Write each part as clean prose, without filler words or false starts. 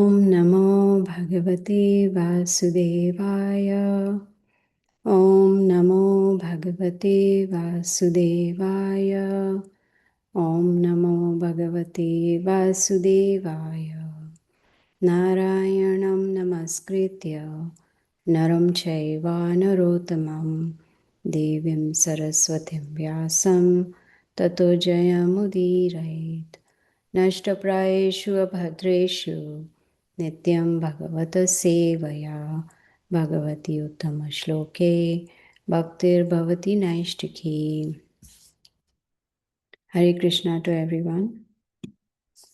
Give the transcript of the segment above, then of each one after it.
Om Namo Bhagavate Vasudevaya. Om Namo Bhagavate Vasudevaya. Om Namo Bhagavate Vasudevaya. Narayanam Namaskritya Naram Chaiva Narottamam Devim Saraswatim Vyasam Tato Jayamudirayet Nashtaprayeshu Abhadreshu Nityam Bhagavata Sevaya Bhagavati Uttama Shloke Bhaktir Bhavati Naishtiki. Hare Krishna to everyone.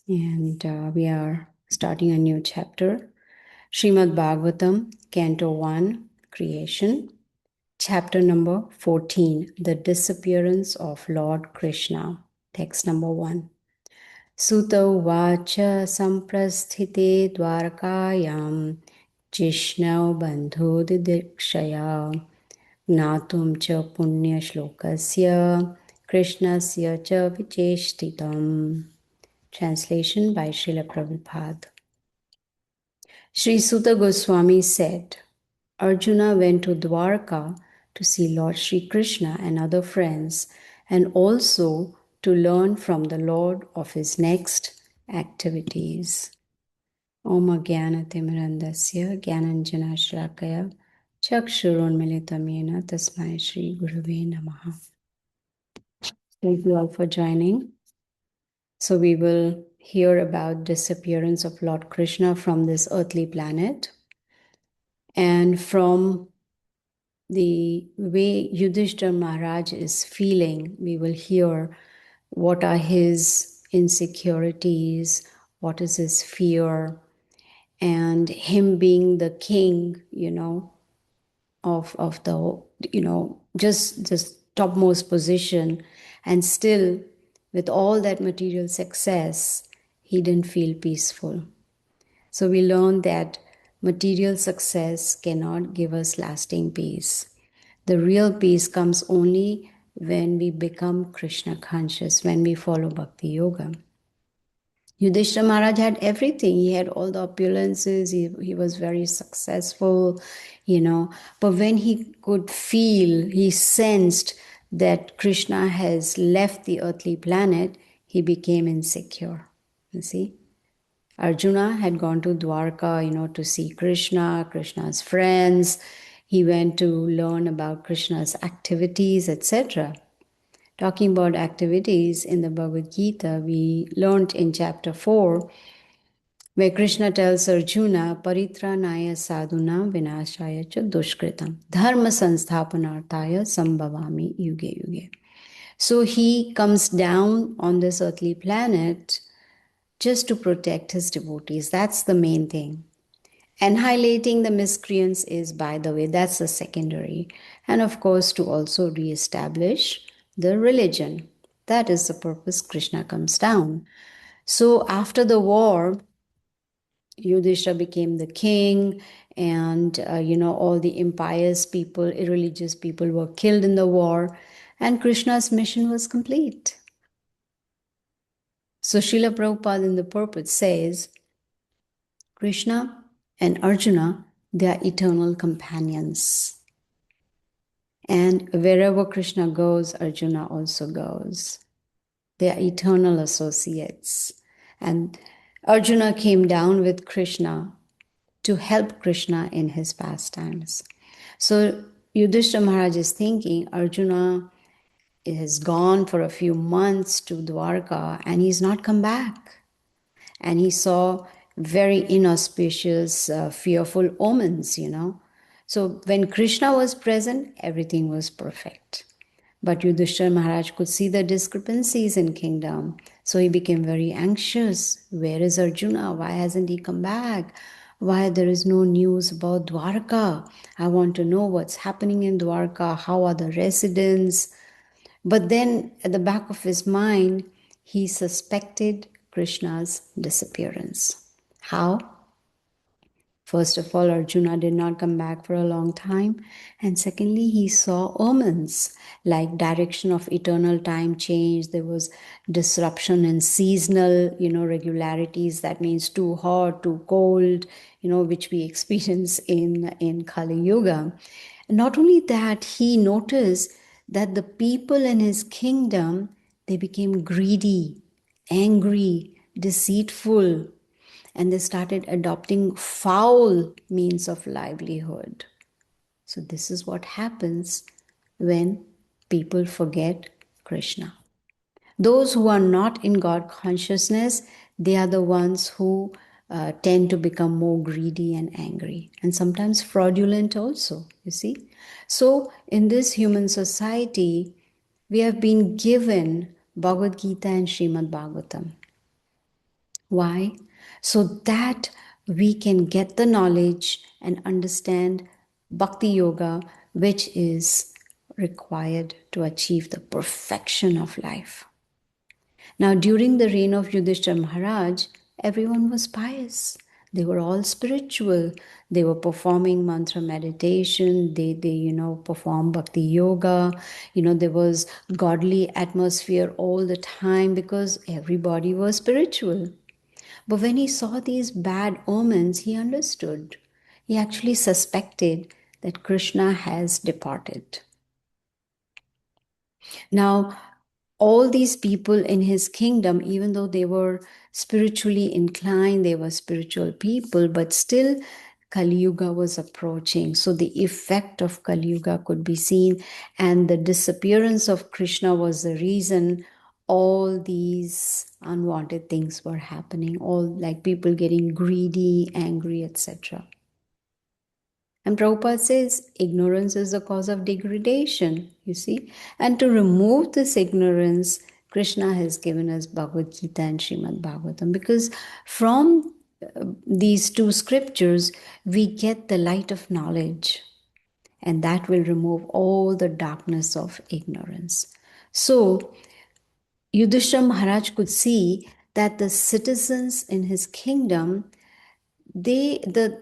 And we are starting a new chapter. Srimad Bhagavatam, Canto 1, Creation. Chapter number 14, The Disappearance of Lord Krishna. Text number 1. Sutta Uvacha Samprasthite Dwarkayam Jishnau Bandhu Didikshaya Gnatum Cha Punya Shlokasya Krishnasya Cha Vicheshtitam. Translation by Srila Prabhupada. Sri Sutta Goswami said, Arjuna went to Dwarka to see Lord Sri Krishna and other friends, and also to learn from the Lord of his next activities. Om Jnana Timirandasya Jnananjana Shlakaya Chakshurunmilitam Yena Tasmai Shri Gurave Namaha. Thank you all for joining. So we will hear about disappearance of Lord Krishna from this earthly planet. And from the way Yudhishthira Maharaj is feeling, we will hear what are his insecurities, what is his fear, and him being the king, of the, just this topmost position, and still with all that material success, he didn't feel peaceful. So we learn that material success cannot give us lasting peace. The real peace comes only when we become Krishna conscious, when we follow Bhakti Yoga. Yudhishthira Maharaj had everything. He had all the opulences. He was very successful, But when he could feel, he sensed that Krishna has left the earthly planet, he became insecure. You see? Arjuna had gone to Dwarka, to see Krishna, Krishna's friends. He went to learn about Krishna's activities, etc. Talking about activities in the Bhagavad Gita, we learned in chapter 4, where Krishna tells Arjuna, Paritranaya sadhuna vinashaya cha dushkritam dharma sansthapanarthaya sambhavami yuge yuge. So he comes down on this earthly planet just to protect his devotees. That's the main thing. Annihilating the miscreants is, by the way, that's the secondary. And of course, to also re-establish the religion. That is the purpose Krishna comes down. So after the war, Yudhishthira became the king, and all the impious people, irreligious people were killed in the war, and Krishna's mission was complete. So Srila Prabhupada in the purport says, Krishna and Arjuna, they are eternal companions. And wherever Krishna goes, Arjuna also goes. They are eternal associates. And Arjuna came down with Krishna to help Krishna in his pastimes. So Yudhishthira Maharaj is thinking Arjuna has gone for a few months to Dwarka and he's not come back. And he saw very inauspicious, fearful omens, So when Krishna was present, everything was perfect. But Yudhishthira Maharaj could see the discrepancies in kingdom. So he became very anxious. Where is Arjuna? Why hasn't he come back? Why there is no news about Dwarka? I want to know what's happening in Dwarka. How are the residents? But then at the back of his mind, he suspected Krishna's disappearance. How? First of all, Arjuna did not come back for a long time. And secondly, he saw omens like direction of eternal time change. There was disruption in seasonal, regularities. That means too hot, too cold, which we experience in Kali Yuga. Not only that, he noticed that the people in his kingdom, they became greedy, angry, deceitful, and they started adopting foul means of livelihood. So, this is what happens when people forget Krishna. Those who are not in God consciousness, they are the ones who tend to become more greedy and angry, and sometimes fraudulent also, you see. So, in this human society, we have been given Bhagavad Gita and Srimad Bhagavatam. Why? So that we can get the knowledge and understand Bhakti Yoga, which is required to achieve the perfection of life. Now, during the reign of Yudhishthira Maharaj, everyone was pious. They were all spiritual. They were performing mantra meditation. They perform bhakti yoga. There was godly atmosphere all the time because everybody was spiritual. But when he saw these bad omens, he understood. He actually suspected that Krishna has departed. Now, all these people in his kingdom, even though they were spiritually inclined, they were spiritual people, but still Kali Yuga was approaching. So the effect of Kali Yuga could be seen, and the disappearance of Krishna was the reason all these unwanted things were happening, all like people getting greedy, angry, etc. And Prabhupada says ignorance is the cause of degradation, you see. And to remove this ignorance, Krishna has given us Bhagavad Gita and Srimad Bhagavatam, because from these two scriptures, we get the light of knowledge, and that will remove all the darkness of ignorance. So, Yudhishthira Maharaj could see that the citizens in his kingdom,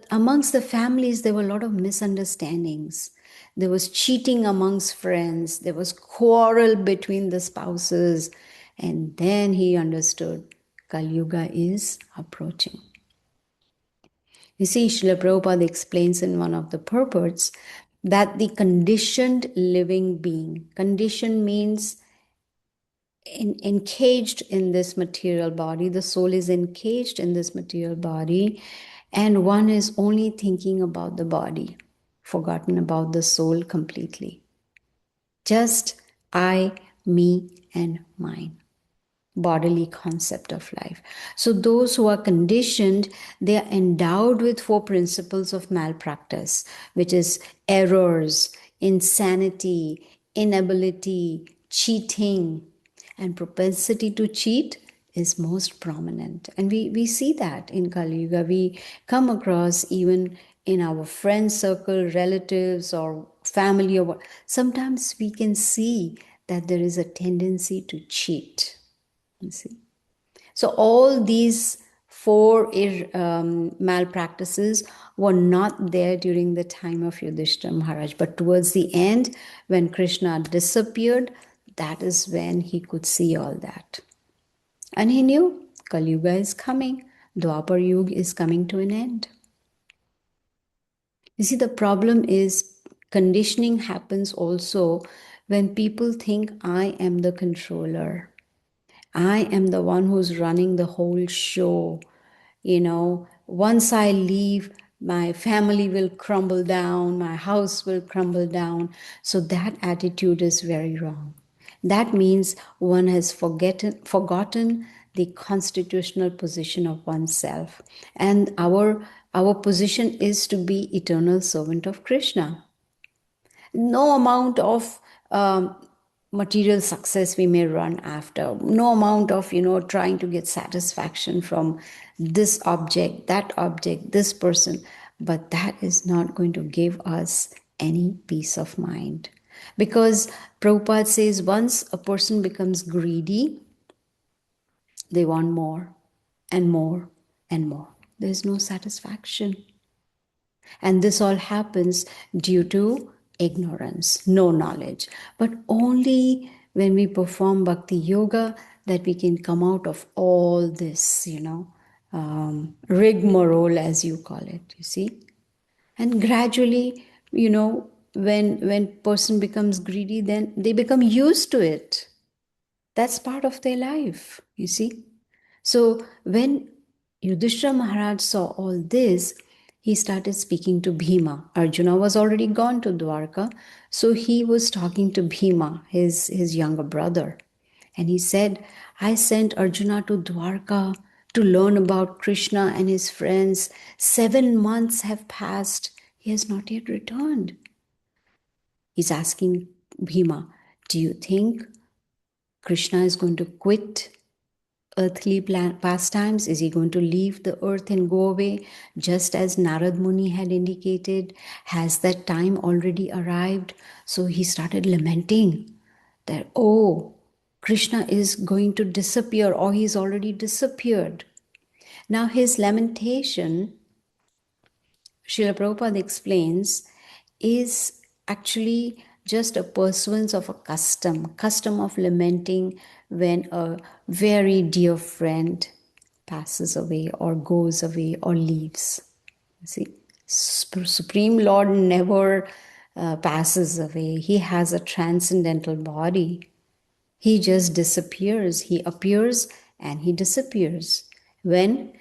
amongst the families there were a lot of misunderstandings. There was cheating amongst friends, there was quarrel between the spouses, and then he understood Kali Yuga is approaching. You see, Srila Prabhupada explains in one of the purports that the conditioned living being, conditioned means encaged in this material body, the soul is encaged in this material body, and one is only thinking about the body, forgotten about the soul completely. Just I, me, and mine. Bodily concept of life. So those who are conditioned, they are endowed with 4 principles of malpractice, which is errors, insanity, inability, cheating, and propensity to cheat is most prominent. And we see that in Kali Yuga. We come across even in our friend circle, relatives, or family, or what. Sometimes we can see that there is a tendency to cheat. You see, so all these 4 malpractices were not there during the time of Yudhishthira Maharaj, but towards the end, when Krishna disappeared, that is when he could see all that. And he knew Kali Yuga is coming, Dwapar Yuga is coming to an end. You see, the problem is conditioning happens also when people think I am the controller. I am the one who's running the whole show. Once I leave, my family will crumble down, my house will crumble down. So that attitude is very wrong. That means one has forgotten the constitutional position of oneself. And our position is to be eternal servant of Krishna. No amount of material success we may run after, no amount of trying to get satisfaction from this object, this person, but that is not going to give us any peace of mind. Because Prabhupada says once a person becomes greedy, they want more and more and more. There is no satisfaction. And this all happens due to ignorance, no knowledge. But only when we perform Bhakti Yoga that we can come out of all this, rigmarole, as you call it, you see. And gradually, when person becomes greedy, then they become used to it. That's part of their life, you see. So when Yudhishthira Maharaj saw all this, he started speaking to Bhima. Arjuna was already gone to Dwarka, so he was talking to Bhima, his younger brother. And he said, I sent Arjuna to Dwarka to learn about Krishna and his friends. 7 months have passed. He has not yet returned. He's asking Bhima, do you think Krishna is going to quit earthly pastimes? Is he going to leave the earth and go away just as Narad Muni had indicated? Has that time already arrived? So he started lamenting that, oh, Krishna is going to disappear, or he's already disappeared. Now his lamentation, Srila Prabhupada explains, is actually just a pursuance of a custom of lamenting when a very dear friend passes away or goes away or leaves. See, Supreme Lord never passes away. He has a transcendental body. He just disappears. He appears and he disappears. When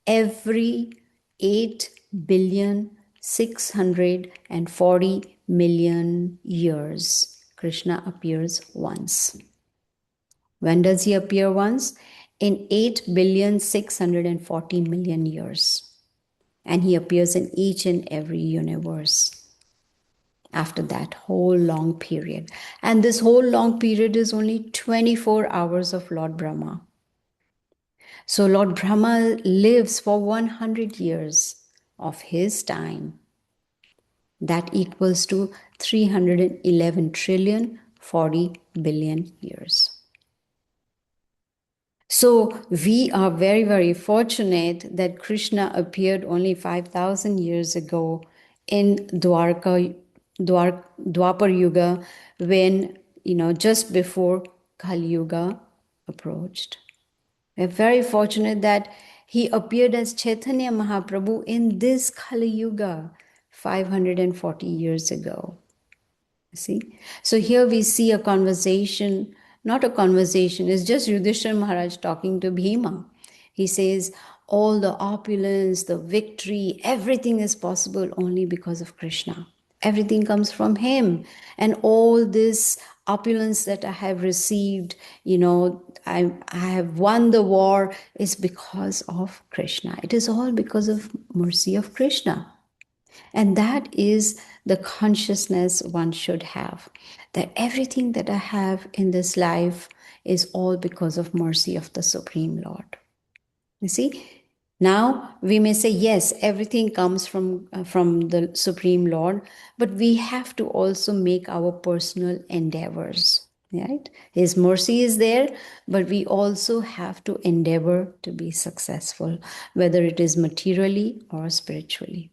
every 8,640,000,000 years, Krishna appears once. When does he appear once? In 8,640,000,000 years. And he appears in each and every universe after that whole long period. And this whole long period is only 24 hours of Lord Brahma. So Lord Brahma lives for 100 years of his time. That equals to 311,040,000,000,000 years. So we are very, very fortunate that Krishna appeared only 5,000 years ago in Dwapar Yuga, when, just before Kali Yuga approached. We're very fortunate that he appeared as Chaitanya Mahaprabhu in this Kali Yuga 540 years ago. See? So here we see a conversation, not a conversation, it's just Yudhishthira Maharaj talking to Bhima. He says, all the opulence, the victory, everything is possible only because of Krishna. Everything comes from him. And all this opulence that I have received, I have won the war, is because of Krishna. It is all because of mercy of Krishna. And that is the consciousness one should have, that everything that I have in this life is all because of mercy of the Supreme Lord. You see, now we may say, yes, everything comes from the Supreme Lord, but we have to also make our personal endeavors, right? His mercy is there, but we also have to endeavor to be successful, whether it is materially or spiritually.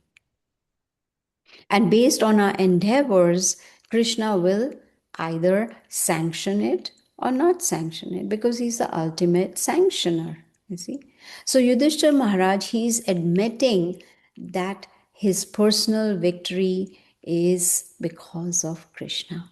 And based on our endeavors, Krishna will either sanction it or not sanction it, because he's the ultimate sanctioner, you see. So Yudhishthira Maharaj, he's admitting that his personal victory is because of Krishna.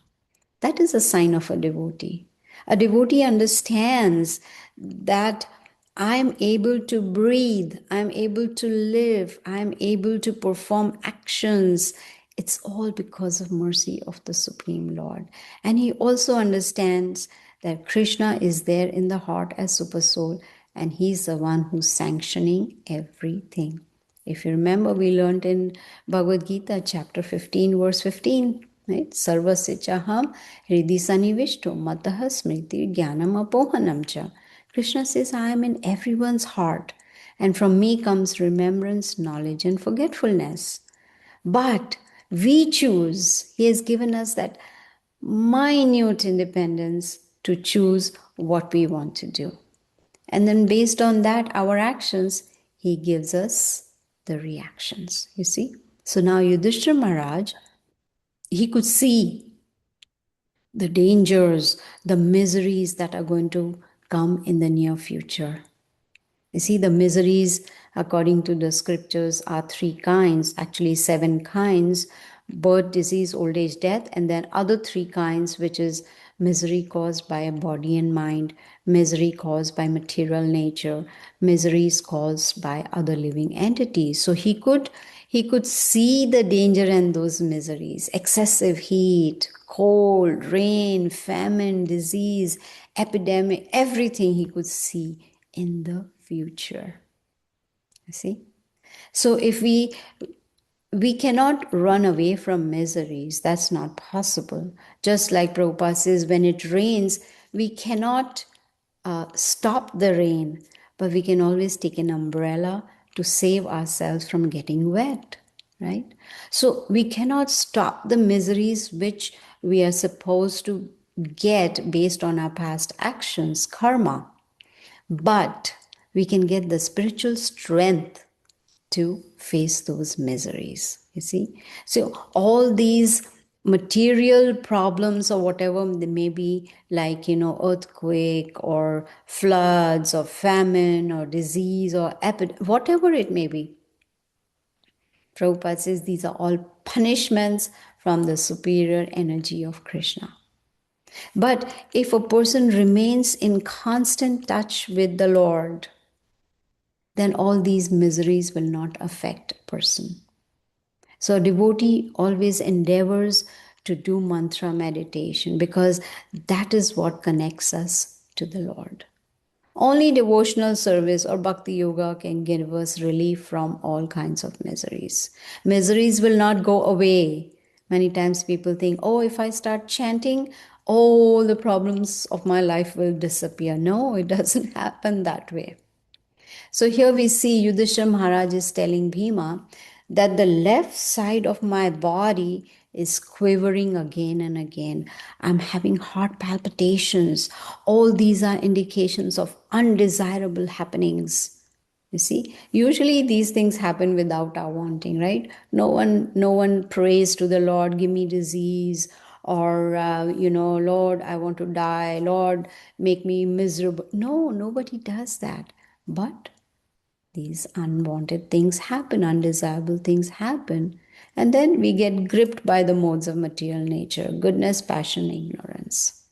That is a sign of a devotee. A devotee understands that I'm able to breathe, I'm able to live, I'm able to perform actions. It's all because of mercy of the Supreme Lord. And he also understands that Krishna is there in the heart as Supersoul, and he's the one who's sanctioning everything. If you remember, we learned in Bhagavad Gita, chapter 15, verse 15, right? Sarvasya chaham hridhi sanivishto mataha smriti jnanam apohanam cha. Krishna says, I am in everyone's heart, and from me comes remembrance, knowledge, and forgetfulness. But we choose, he has given us that minute independence to choose what we want to do. And then based on that, our actions, he gives us the reactions, you see. So now Yudhishthira Maharaj, he could see the dangers, the miseries that are going to come in the near future. You see, the miseries, according to the scriptures, are three kinds, actually seven kinds: birth, disease, old age, death, and then other three kinds, which is misery caused by a body and mind, misery caused by material nature, miseries caused by other living entities. So he could see the danger and those miseries: excessive heat, cold, rain, famine, disease, epidemic, everything he could see in the future. You see? So if we cannot run away from miseries, that's not possible. Just like Prabhupada says, when it rains, we cannot stop the rain, but we can always take an umbrella to save ourselves from getting wet, right? So we cannot stop the miseries which we are supposed to get based on our past actions, karma, but we can get the spiritual strength to face those miseries. You see? So, all these material problems or whatever they may be, like, earthquake or floods or famine or disease or whatever it may be, Prabhupada says these are all punishments from the superior energy of Krishna. But if a person remains in constant touch with the Lord, then all these miseries will not affect a person. So a devotee always endeavors to do mantra meditation because that is what connects us to the Lord. Only devotional service or bhakti yoga can give us relief from all kinds of miseries. Miseries will not go away. Many times people think, oh, if I start chanting, all the problems of my life will disappear. No, it doesn't happen that way. So here we see Yudhishthira Maharaj is telling Bhima that the left side of my body is quivering again and again. I'm having heart palpitations. All these are indications of undesirable happenings. You see, usually these things happen without our wanting, right? No one prays to the Lord, give me disease, or Lord, I want to die. Lord, make me miserable. No, nobody does that. But these unwanted things happen, undesirable things happen, and then we get gripped by the modes of material nature: goodness, passion, ignorance.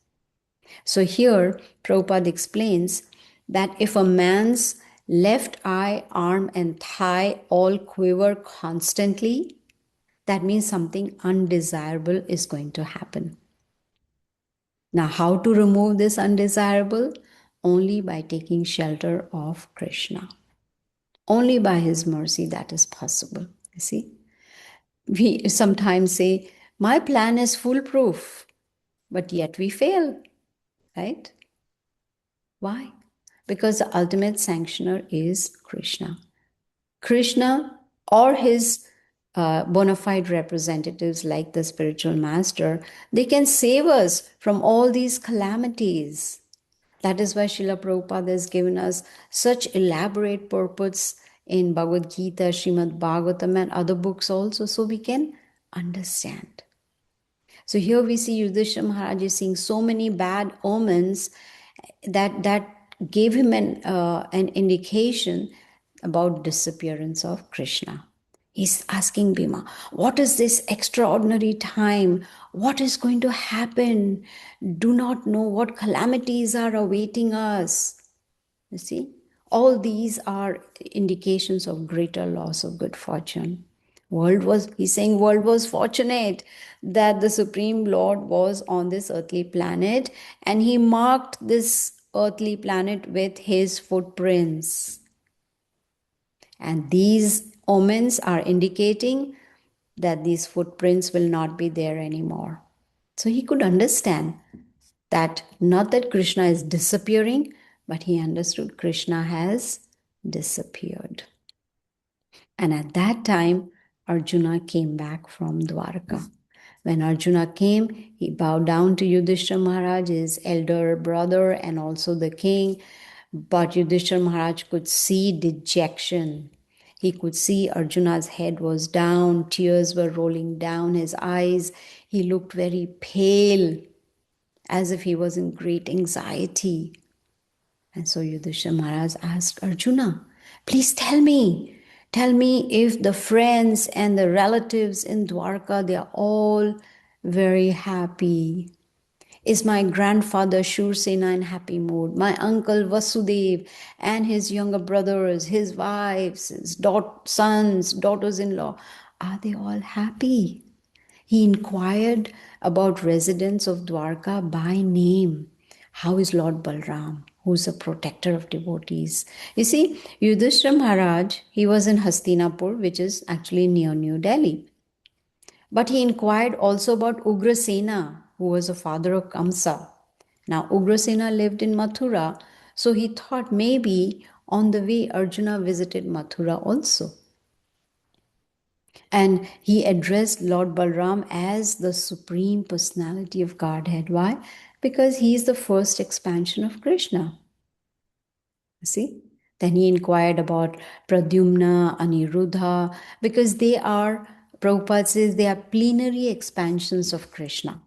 So here, Prabhupada explains that if a man's left eye, arm, and thigh all quiver constantly, that means something undesirable is going to happen. Now, how to remove this undesirable? Only by taking shelter of Krishna. Only by his mercy that is possible. You see, we sometimes say, my plan is foolproof, but yet we fail, right? Why? Because the ultimate sanctioner is Krishna. Krishna or his bona fide representatives like the spiritual master, they can save us from all these calamities. That is why Srila Prabhupada has given us such elaborate purports in Bhagavad Gita, Srimad Bhagavatam, and other books also, so we can understand. So here we see Yudhishthira Maharaj is seeing so many bad omens that gave him an indication about disappearance of Krishna. He's asking Bhima, what is this extraordinary time? What is going to happen? Do not know what calamities are awaiting us. You see, all these are indications of greater loss of good fortune. He's saying world was fortunate that the Supreme Lord was on this earthly planet and he marked this earthly planet with his footprints. And these omens are indicating that these footprints will not be there anymore. So he could understand that not that Krishna is disappearing, but he understood Krishna has disappeared. And at that time, Arjuna came back from Dwarka. When Arjuna came, he bowed down to Yudhishthira Maharaj, his elder brother, and also the king. But Yudhishthira Maharaj could see dejection. He could see Arjuna's head was down, tears were rolling down his eyes. He looked very pale, as if he was in great anxiety. And so Yudhishthira Maharaj asked Arjuna, please tell me if the friends and the relatives in Dwarka, they are all very happy. Is my grandfather Shursena in happy mood? My uncle Vasudev and his younger brothers, his wives, his sons, daughters-in-law, are they all happy? He inquired about residents of Dwarka by name. How is Lord Balram, who's a protector of devotees? You see, Yudhishthira Maharaj, he was in Hastinapur, which is actually near New Delhi. But he inquired also about Ugrasena, who was the father of Kamsa. Now, Ugrasena lived in Mathura, so he thought maybe on the way Arjuna visited Mathura also. And he addressed Lord Balram as the Supreme Personality of Godhead. Why? Because he is the first expansion of Krishna. See? Then he inquired about Pradyumna, Aniruddha, because they are, Prabhupada says, they are plenary expansions of Krishna.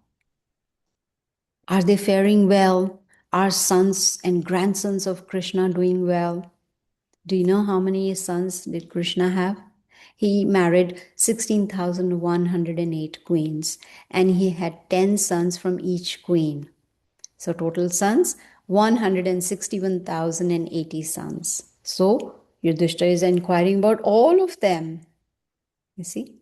Are they faring well? Are sons and grandsons of Krishna doing well? Do you know how many sons did Krishna have? He married 16,108 queens, and he had 10 sons from each queen. So total sons, 161,080 sons. So Yudhishthira is inquiring about all of them. You see?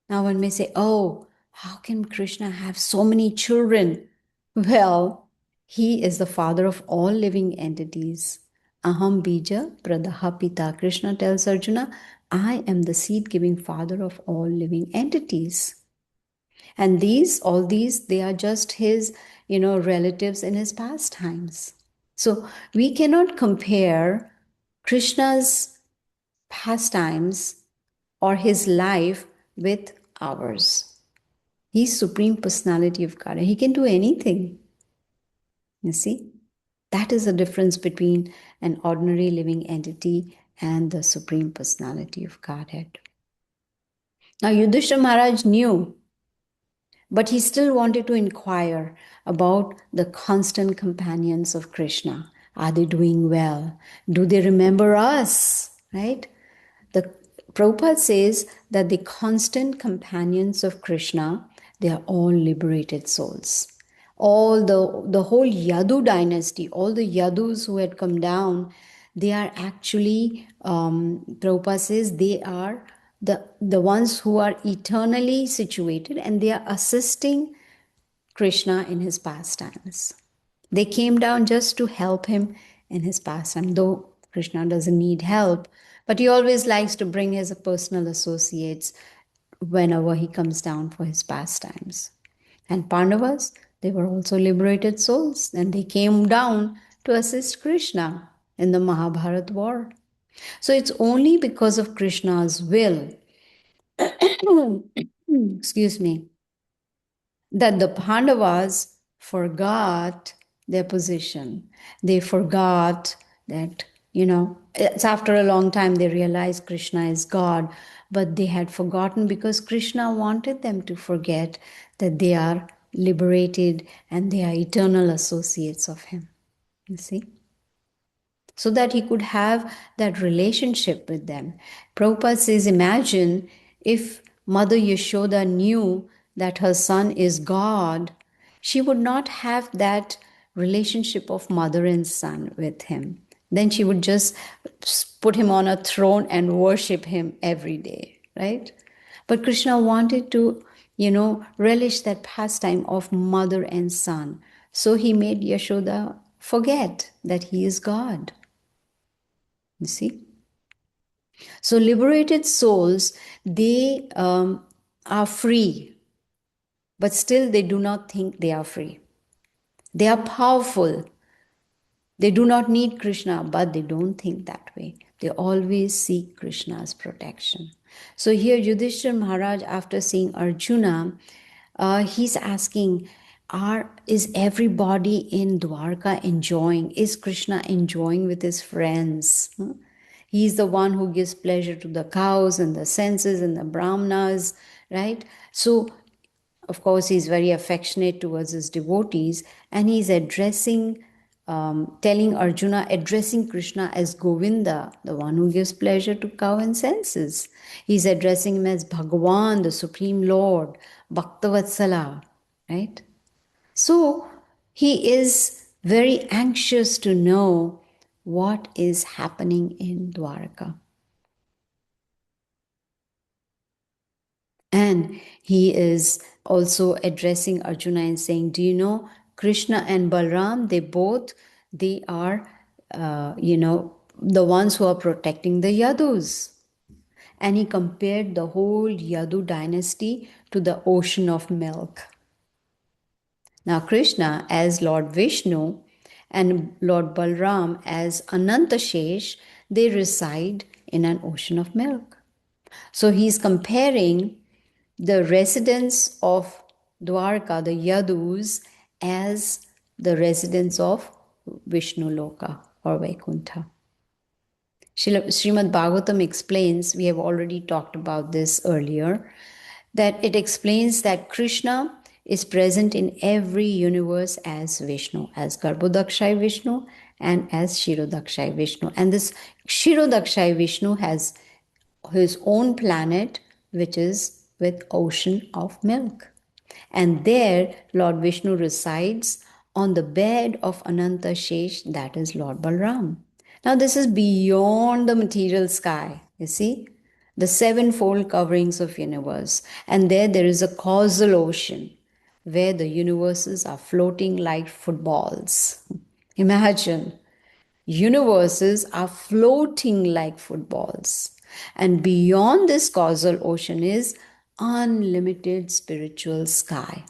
Now one may say, oh, how can Krishna have so many children? Well, he is the father of all living entities. Aham bija pradaha pita. Krishna tells Arjuna, I am the seed-giving father of all living entities. And all these, they are just his, relatives in his pastimes. So we cannot compare Krishna's pastimes or his life with ours. He's Supreme Personality of God. He can do anything. You see? That is the difference between an ordinary living entity and the Supreme Personality of Godhead. Now, Yudhishthira Maharaj knew, but he still wanted to inquire about the constant companions of Krishna. Are they doing well? Do they remember us? Right? The Prabhupada says that the constant companions of Krishna, they are all liberated souls. All the whole Yadu dynasty, all the Yadus who had come down, they are actually, Prabhupada says, they are the ones who are eternally situated, and they are assisting Krishna in his pastimes. They came down just to help him in his pastime, though Krishna doesn't need help, but he always likes to bring his personal associates whenever he comes down for his pastimes. And Pandavas, they were also liberated souls, and they came down to assist Krishna in the Mahabharata war. So it's only because of Krishna's will, excuse me, that the Pandavas forgot their position. They forgot that, it's after a long time they realized Krishna is God, but they had forgotten because Krishna wanted them to forget that they are liberated and they are eternal associates of him. You see? So that he could have that relationship with them. Prabhupada says, imagine if Mother Yashoda knew that her son is God, she would not have that relationship of mother and son with him. Then she would just put him on a throne and worship him every day, right? But Krishna wanted to, relish that pastime of mother and son. So he made Yashoda forget that he is God. You see? So liberated souls, they are free, but still they do not think they are free. They are powerful. They do not need Krishna, but they don't think that way. They always seek Krishna's protection. So here Yudhishthira Maharaj, after seeing Arjuna, he's asking, is everybody in Dwarka enjoying? Is Krishna enjoying with his friends? He's the one who gives pleasure to the cows and the senses and the brahmanas, right? So, of course, he's very affectionate towards his devotees, and he's addressing, telling Arjuna, addressing Krishna as Govinda, the one who gives pleasure to cow and senses. He's addressing him as Bhagavan, the Supreme Lord, Bhaktavatsala, right? So he is very anxious to know what is happening in Dwarka. And he is also addressing Arjuna and saying, do you know, Krishna and Balram, they are, the ones who are protecting the Yadus. And he compared the whole Yadu dynasty to the ocean of milk. Now, Krishna as Lord Vishnu and Lord Balram as Anantashesh, they reside in an ocean of milk. So he's comparing the residents of Dwarka, the Yadus, as the residents of Vishnu Loka or Vaikuntha. Srimad Bhagavatam explains, we have already talked about this earlier, that it explains that Krishna is present in every universe as Vishnu, as Garbhodakshay Vishnu and as Shirodakshay Vishnu. And this Shirodakshay Vishnu has his own planet, which is with ocean of milk. And there, Lord Vishnu resides on the bed of Ananta Shesh, that is Lord Balram. Now, this is beyond the material sky, you see, the sevenfold coverings of universe. And there is a causal ocean where the universes are floating like footballs. Imagine, universes are floating like footballs. And beyond this causal ocean is unlimited spiritual sky.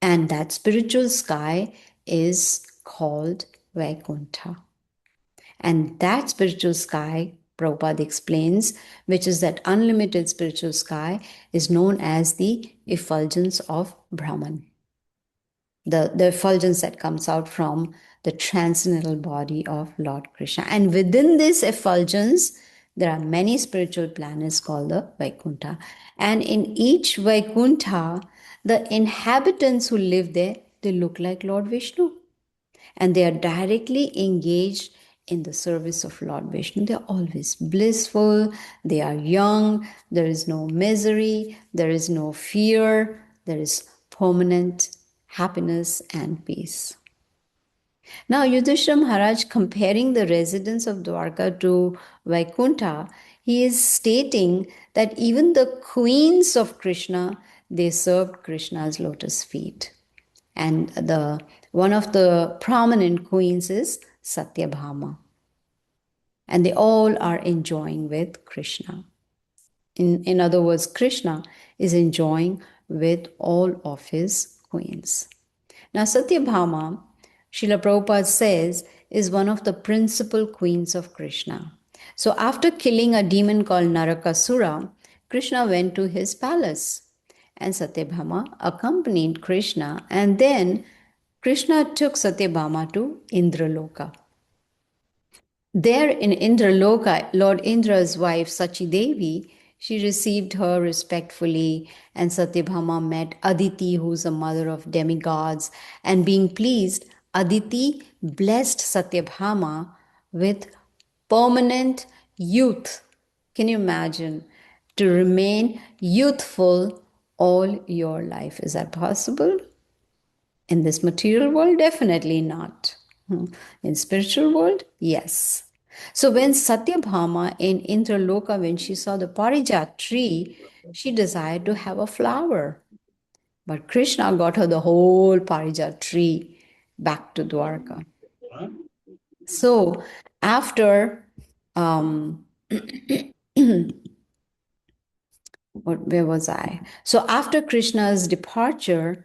And that spiritual sky is called Vaikuntha. And that spiritual sky, Prabhupada explains, which is that unlimited spiritual sky, is known as the effulgence of Brahman. The effulgence that comes out from the transcendental body of Lord Krishna. And within this effulgence, there are many spiritual planets called the Vaikuntha. And in each Vaikuntha, the inhabitants who live there, they look like Lord Vishnu. And they are directly engaged in the service of Lord Vishnu. They are always blissful, they are young, there is no misery, there is no fear, there is permanent happiness and peace. Now, Yudhishthira Maharaj, comparing the residents of Dwarka to Vaikuntha, he is stating that even the queens of Krishna, they served Krishna's lotus feet. And one of the prominent queens is Satyabhama. And they all are enjoying with Krishna. In other words, Krishna is enjoying with all of his queens. Now, Satyabhama, Srila Prabhupada says, is one of the principal queens of Krishna. So, after killing a demon called Narakasura, Krishna went to his palace. And Satyabhama accompanied Krishna. And then Krishna took Satyabhama to Indraloka. There in Indraloka, Lord Indra's wife Sachi Devi, she received her respectfully, and Satyabhama met Aditi, who's a mother of demigods, and being pleased, Aditi blessed Satyabhama with permanent youth. Can you imagine? To remain youthful all your life. Is that possible? In this material world, definitely not. In spiritual world, yes. So when Satyabhama in Indraloka, when she saw the Parijat tree, she desired to have a flower. But Krishna got her the whole Parijat tree back to Dwarka. So after where was I? So after Krishna's departure,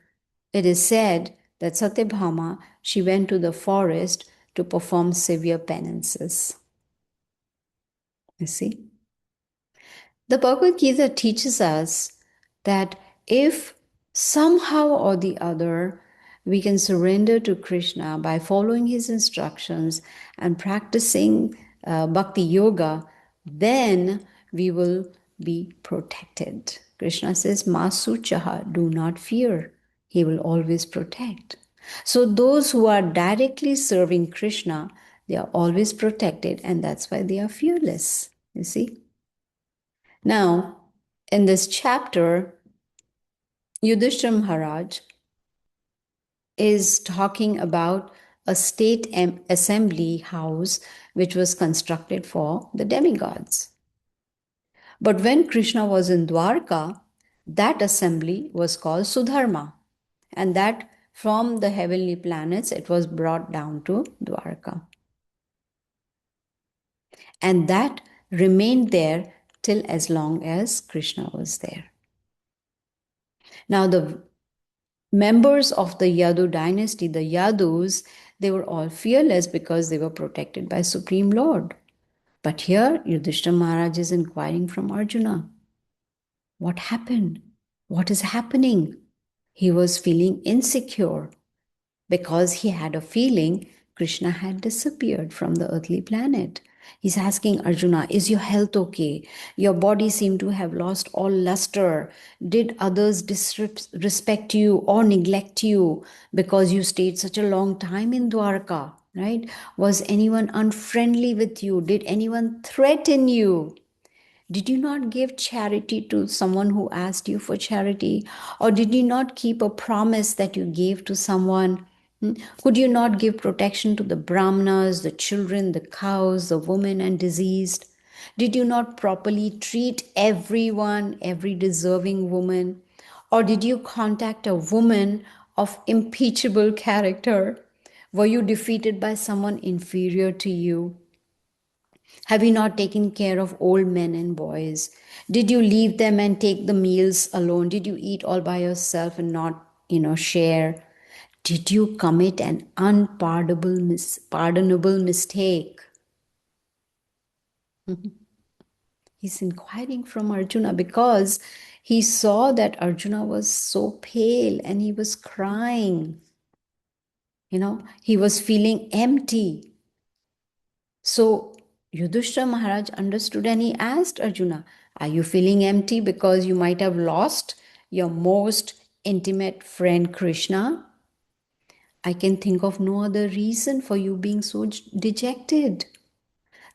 it is said that Satyabhama, she went to the forest to perform severe penances. You see? The Bhagavad Gita teaches us that if somehow or the other we can surrender to Krishna by following his instructions and practicing Bhakti Yoga, then we will be protected. Krishna says, Masu Chaha, do not fear. He will always protect. So those who are directly serving Krishna, they are always protected, and that's why they are fearless. You see? Now, in this chapter, Yudhishthira Maharaj is talking about a state assembly house which was constructed for the demigods. But when Krishna was in Dwarka, that assembly was called Sudharma, and that from the heavenly planets it was brought down to Dwarka. And that remained there till as long as Krishna was there. Now, the members of the Yadu dynasty, the Yadus, they were all fearless because they were protected by Supreme Lord. But here, Yudhishthira Maharaj is inquiring from Arjuna. What happened? What is happening? He was feeling insecure because he had a feeling Krishna had disappeared from the earthly planet. He's asking Arjuna, is your health okay? Your body seemed to have lost all luster. Did others disrespect you or neglect you because you stayed such a long time in Dwarka, right? Was anyone unfriendly with you? Did anyone threaten you? Did you not give charity to someone who asked you for charity? Or did you not keep a promise that you gave to someone? Could you not give protection to the Brahmanas, the children, the cows, the women, and diseased? Did you not properly treat everyone, every deserving woman? Or did you contact a woman of impeachable character? Were you defeated by someone inferior to you? Have you not taken care of old men and boys? Did you leave them and take the meals alone? Did you eat all by yourself and not, share? Did you commit an pardonable mistake? He's inquiring from Arjuna because he saw that Arjuna was so pale and he was crying. He was feeling empty. So Yudhishthira Maharaj understood and he asked Arjuna, are you feeling empty because you might have lost your most intimate friend Krishna? I can think of no other reason for you being so dejected.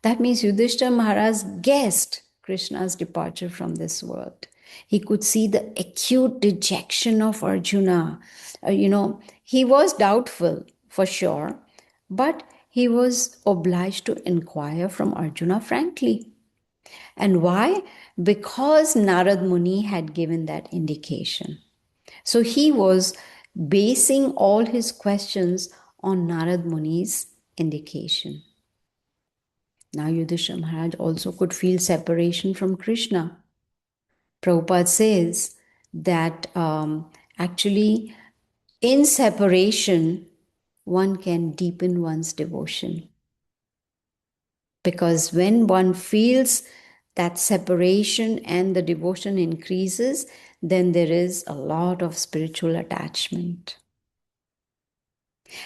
That means Yudhishthira Maharaj guessed Krishna's departure from this world. He could see the acute dejection of Arjuna. He was doubtful for sure, but he was obliged to inquire from Arjuna frankly. And why? Because Narad Muni had given that indication. So he was basing all his questions on Narad Muni's indication. Now Yudhishthira Maharaj also could feel separation from Krishna. Prabhupada says that actually in separation, one can deepen one's devotion. Because when one feels that separation and the devotion increases, then there is a lot of spiritual attachment.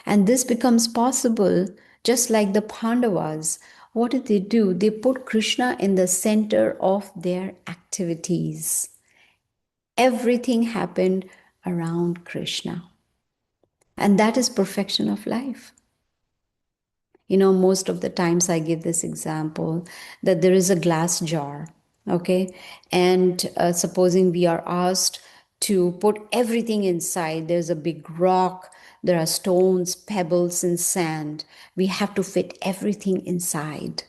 And this becomes possible just like the Pandavas. What did they do? They put Krishna in the center of their activities. Everything happened around Krishna. And that is perfection of life. Most of the times I give this example that there is a glass jar, okay? And supposing we are asked to put everything inside, there's a big rock, there are stones, pebbles, and sand. We have to fit everything inside.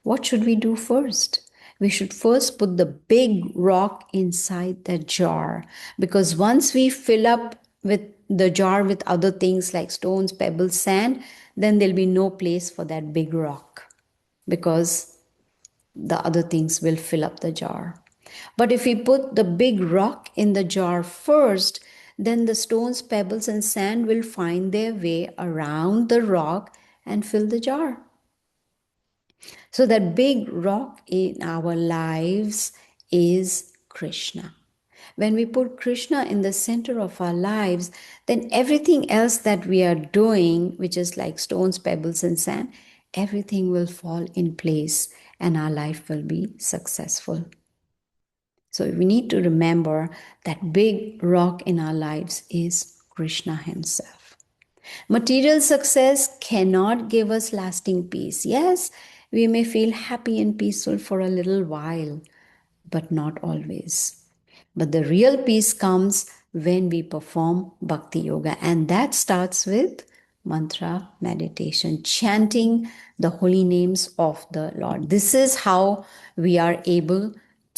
What should we do first? We should first put the big rock inside the jar, because once we fill up with the jar with other things like stones, pebbles, sand, then there'll be no place for that big rock because the other things will fill up the jar. But if we put the big rock in the jar first, then the stones, pebbles, and sand will find their way around the rock and fill the jar. So that big rock in our lives is Krishna. when we put Krishna in the center of our lives, then everything else that we are doing, which is like stones, pebbles, and sand, everything will fall in place and our life will be successful. So we need to remember that big rock in our lives is Krishna Himself. Material success cannot give us lasting peace. Yes, we may feel happy and peaceful for a little while, but not always. But the real peace comes when we perform Bhakti Yoga, and that starts with mantra meditation, chanting the holy names of the Lord. This is how we are able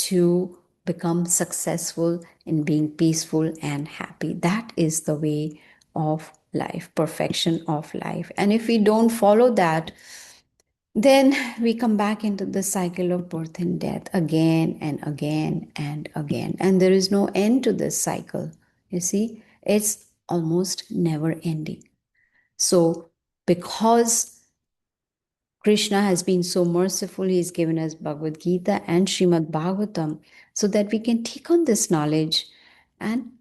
to become successful in being peaceful and happy. That is the way of life, perfection of life. And if we don't follow that, then we come back into the cycle of birth and death again and again and again. And there is no end to this cycle. You see, it's almost never ending. So, because Krishna has been so merciful, He's given us Bhagavad Gita and Srimad Bhagavatam so that we can take on this knowledge and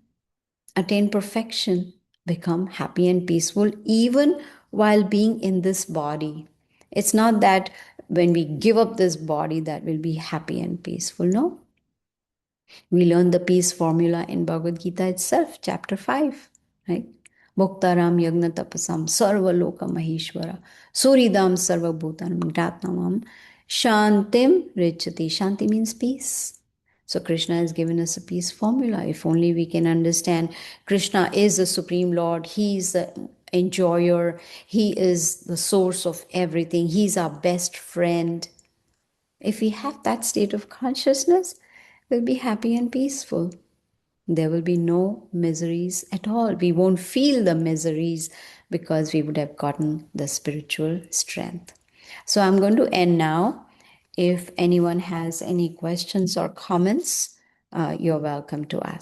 attain perfection, become happy and peaceful, even while being in this body. It's not that when we give up this body that we'll be happy and peaceful. No. We learn the peace formula in Bhagavad Gita itself, chapter 5, right? Bhoktaram yagna tapasam sarva loka maheshwara suridam sarva bhutanam ratnamam shantim richati. Shanti means peace. So Krishna has given us a peace formula. If only we can understand Krishna is the Supreme Lord. He is the enjoyer. He is the source of everything. He's our best friend. If we have that state of consciousness, we'll be happy and peaceful. There will be no miseries at all. We won't feel the miseries because we would have gotten the spiritual strength. So I'm going to end now. If anyone has any questions or comments, you're welcome to ask.